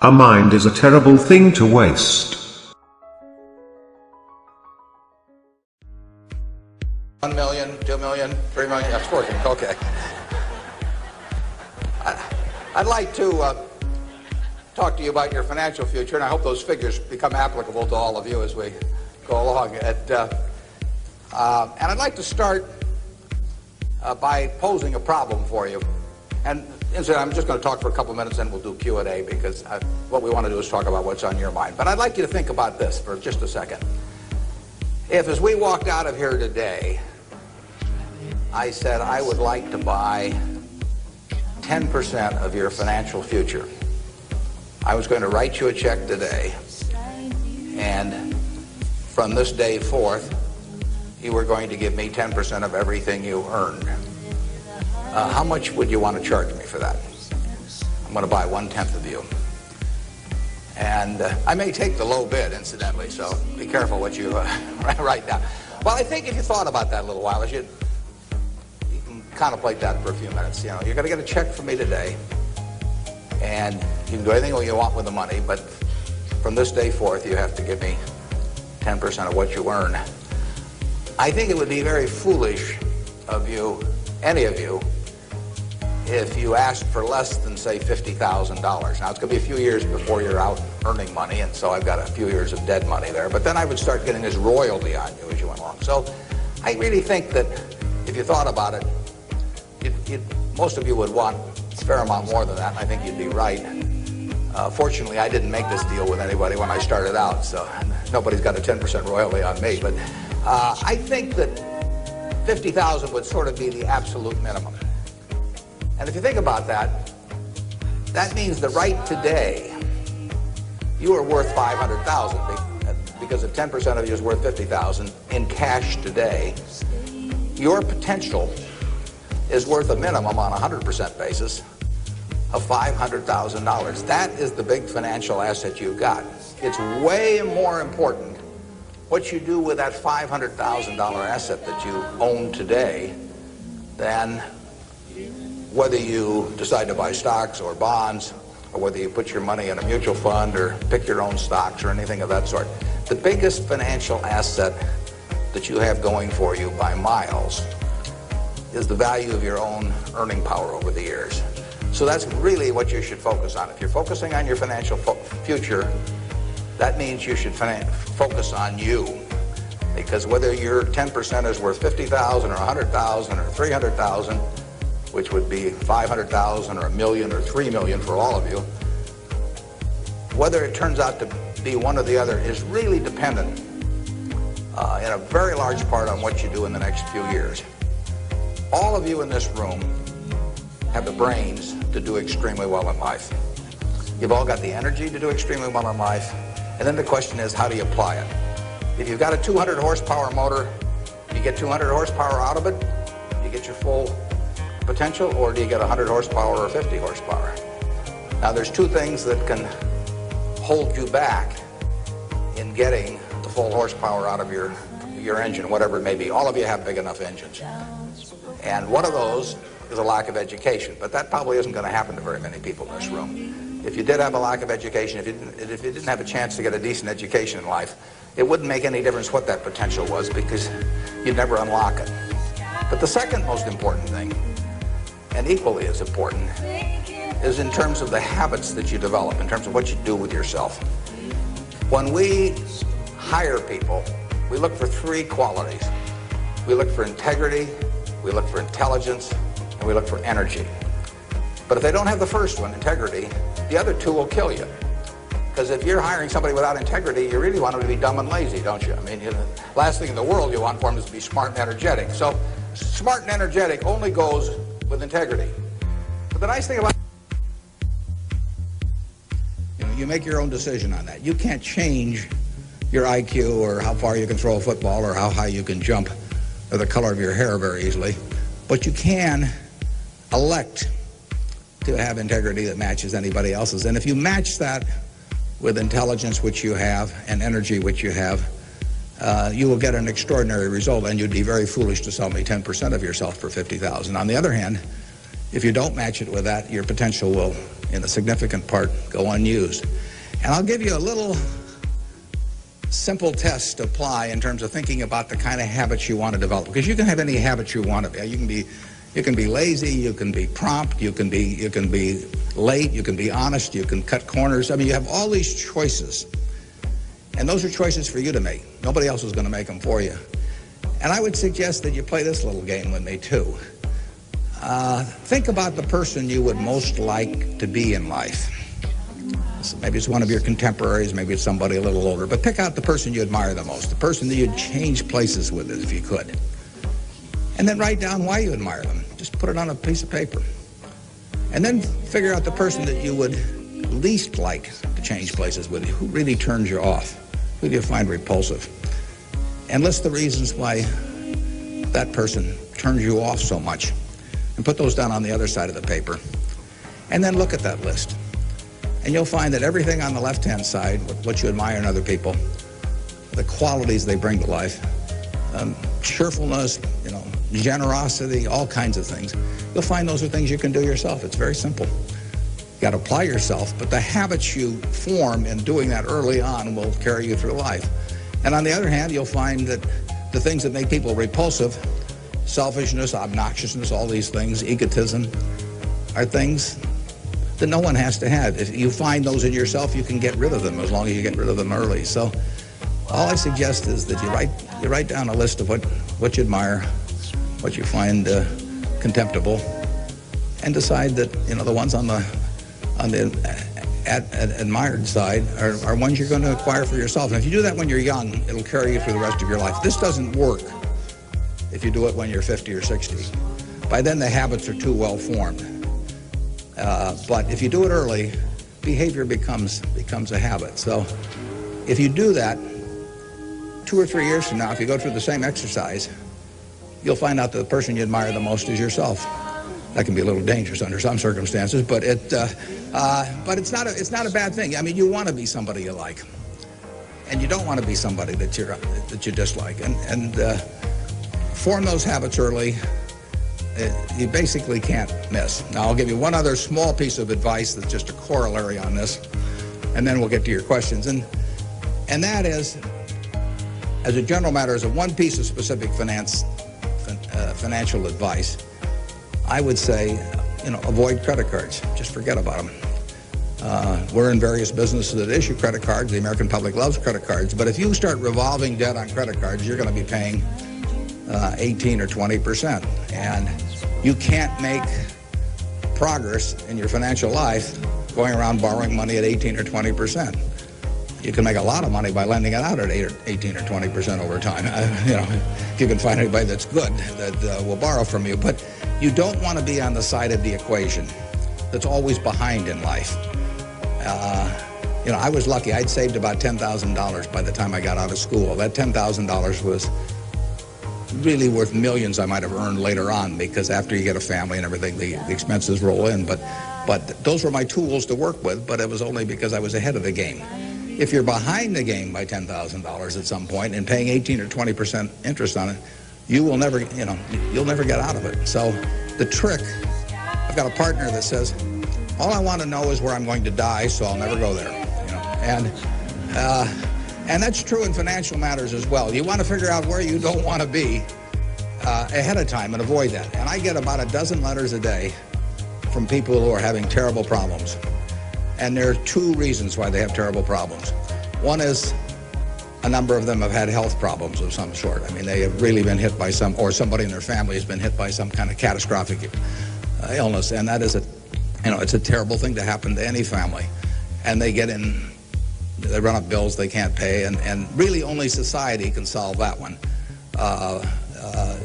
A mind is a terrible thing to waste. 1 million, 2 million, 3 million, that's working, okay. I'd like to talk to you about your financial future, and I hope those figures become applicable to all of you as we go along. And I'd like to start by posing a problem for you. And I'm just going to talk for a couple of minutes, and we'll do Q&A, because what we want to do is talk about what's on your mind. But I'd like you to think about this for just a second. If, as we walked out of here today, I said I would like to buy 10% of your financial future, I was going to write you a check today, and from this day forth, you were going to give me 10% of everything you earned. How much would you want to charge me for that? I'm going to buy 1/10 of you. And I may take the low bid, incidentally, so be careful what you write down. Well, I think if you thought about that a little while, you can contemplate that for a few minutes. You know, you're going to get a check from me today, and you can do anything you want with the money, but from this day forth, you have to give me 10% of what you earn. I think it would be very foolish of you, any of you, if you asked for less than, say, $50,000. Now, it's going to be a few years before you're out earning money, and so I've got a few years of dead money there, but then I would start getting this royalty on you as you went along. So I really think that if you thought about it, most of you would want a fair amount more than that, and I think you'd be right. Fortunately, I didn't make this deal with anybody when I started out, so nobody's got a 10% royalty on me, but I think that $50,000 would sort of be the absolute minimum. And if you think about that, that means that right today, you are worth $500,000 because if 10% of you is worth $50,000 in cash today, your potential is worth a minimum on a 100% basis of $500,000. That is the big financial asset you've got. It's way more important what you do with that $500,000 asset that you own today than whether you decide to buy stocks or bonds, or whether you put your money in a mutual fund or pick your own stocks or anything of that sort. The biggest financial asset that you have going for you by miles is the value of your own earning power over the years. So that's really what you should focus on. If you're focusing on your financial future, that means you should focus on you. Because whether your 10% is worth $50,000 or $100,000 or $300,000, which would be $500,000 or $1 million or $3 million for all of you, whether it turns out to be one or the other is really dependent in a very large part on what you do in the next few years. All of you in this room have the brains to do extremely well in life. You've all got the energy to do extremely well in life, and then the question is, how do you apply it? If you've got a 200 horsepower motor, you get 200 horsepower out of it, you get your full potential, or do you get 100 horsepower or 50 horsepower? Now, there's two things that can hold you back in getting the full horsepower out of your engine, whatever it may be. All of you have big enough engines. And one of those is a lack of education, but that probably isn't going to happen to very many people in this room. If you did have a lack of education, if you didn't have a chance to get a decent education in life, it wouldn't make any difference what that potential was, because you'd never unlock it. But the second most important thing, and equally as important, is in terms of the habits that you develop, in terms of what you do with yourself. When we hire people, we look for three qualities. We look for integrity, we look for intelligence, and we look for energy. But if they don't have the first one, integrity, the other two will kill you. Because if you're hiring somebody without integrity, you really want them to be dumb and lazy, don't you? I mean, the last thing in the world you want for them is to be smart and energetic. So smart and energetic only goes with integrity. But the nice thing about you make your own decision on that. You can't change your IQ or how far you can throw a football or how high you can jump or the color of your hair very easily. But you can elect to have integrity that matches anybody else's. And if you match that with intelligence, which you have, and energy, which you have, you will get an extraordinary result, and you'd be very foolish to sell me 10% of yourself for $50,000. On the other hand, if you don't match it with that, your potential will in a significant part, go unused. And I'll give you a little simple test to apply in terms of thinking about the kind of habits you want to develop, because you can have any habits you want to be. You can be lazy, you can be prompt, you can be late, you can be honest, you can cut corners. I mean, you have all these choices, and those are choices for you to make. Nobody else is going to make them for you. And I would suggest that you play this little game with me too. Think about the person you would most like to be in life. So maybe it's one of your contemporaries, maybe it's somebody a little older, but pick out the person you admire the most, the person that you'd change places with if you could. And then write down why you admire them. Just put it on a piece of paper. And then figure out the person that you would least like to change places with you. Who really turns you off? Who do you find repulsive? And list the reasons why that person turns you off so much. And put those down on the other side of the paper. And then look at that list. And you'll find that everything on the left-hand side, what you admire in other people, the qualities they bring to life, cheerfulness, generosity, all kinds of things, you'll find those are things you can do yourself. It's very simple. You got to apply yourself, but the habits you form in doing that early on will carry you through life. And on the other hand, you'll find that the things that make people repulsive, selfishness, obnoxiousness, all these things, egotism, are things that no one has to have. If you find those in yourself, you can get rid of them as long as you get rid of them early. So all I suggest is that you write down a list of what you admire, what you find contemptible, and decide that the ones on the admired side are ones you're going to acquire for yourself. And if you do that when you're young, it'll carry you through the rest of your life. This doesn't work if you do it when you're 50 or 60. By then the habits are too well formed. But if you do it early, behavior becomes a habit. So if you do that, 2 or 3 years from now, if you go through the same exercise, you'll find out that the person you admire the most is yourself. That can be a little dangerous under some circumstances, but it's not a bad thing. I mean, you want to be somebody you like, and you don't want to be somebody that you dislike. And form those habits early. You basically can't miss. Now, I'll give you one other small piece of advice that's just a corollary on this, and then we'll get to your questions. And that is, as a general matter, as a one piece of specific financial advice, I would say, avoid credit cards. Just forget about them. We're in various businesses that issue credit cards. The American public loves credit cards. But if you start revolving debt on credit cards, you're going to be paying 18 or 20%. And you can't make progress in your financial life going around borrowing money at 18 or 20%. You can make a lot of money by lending it out at 18 or 20% over time. If you can find anybody that's good that will borrow from you. But you don't want to be on the side of the equation that's always behind in life. I was lucky. I'd saved about $10,000 by the time I got out of school. That $10,000 was really worth millions I might have earned later on, because after you get a family and everything, the expenses roll in. But those were my tools to work with, but it was only because I was ahead of the game. If you're behind the game by $10,000 at some point and paying 18 or 20% interest on it, you will never, you'll never get out of it. So the trick, I've got a partner that says, all I want to know is where I'm going to die, so I'll never go there. And that's true in financial matters as well. You want to figure out where you don't want to be ahead of time and avoid that. And I get about a dozen letters a day from people who are having terrible problems. And there are two reasons why they have terrible problems. One is a number of them have had health problems of some sort. I mean, they have really been hit by or somebody in their family has been hit by some kind of catastrophic illness. And that is it's a terrible thing to happen to any family. And they run up bills they can't pay. And really only society can solve that one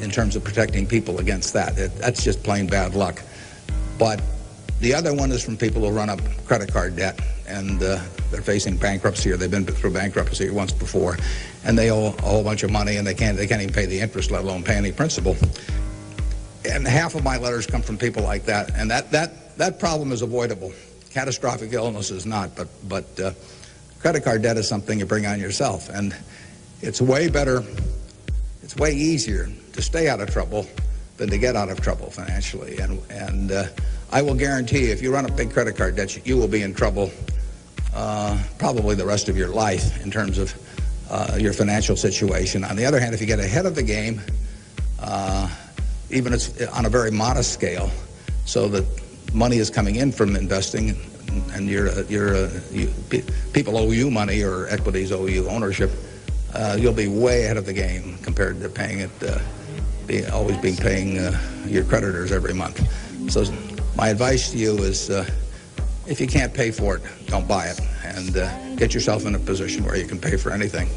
in terms of protecting people against that. That's just plain bad luck. But the other one is from people who run up credit card debt, and they're facing bankruptcy, or they've been through bankruptcy once before, and they owe a whole bunch of money, and they can't even pay the interest, let alone pay any principal. And half of my letters come from people like that, and that problem is avoidable. Catastrophic illness is not, but credit card debt is something you bring on yourself, and it's way better, it's way easier to stay out of trouble than to get out of trouble financially. And I will guarantee if you run up big credit card debts, you will be in trouble probably the rest of your life in terms of your financial situation. On the other hand, if you get ahead of the game, even it's on a very modest scale, so that money is coming in from investing, and people owe you money or equities owe you ownership, you'll be way ahead of the game compared to paying it, always paying your creditors every month. So my advice to you is, if you can't pay for it, don't buy it, and get yourself in a position where you can pay for anything.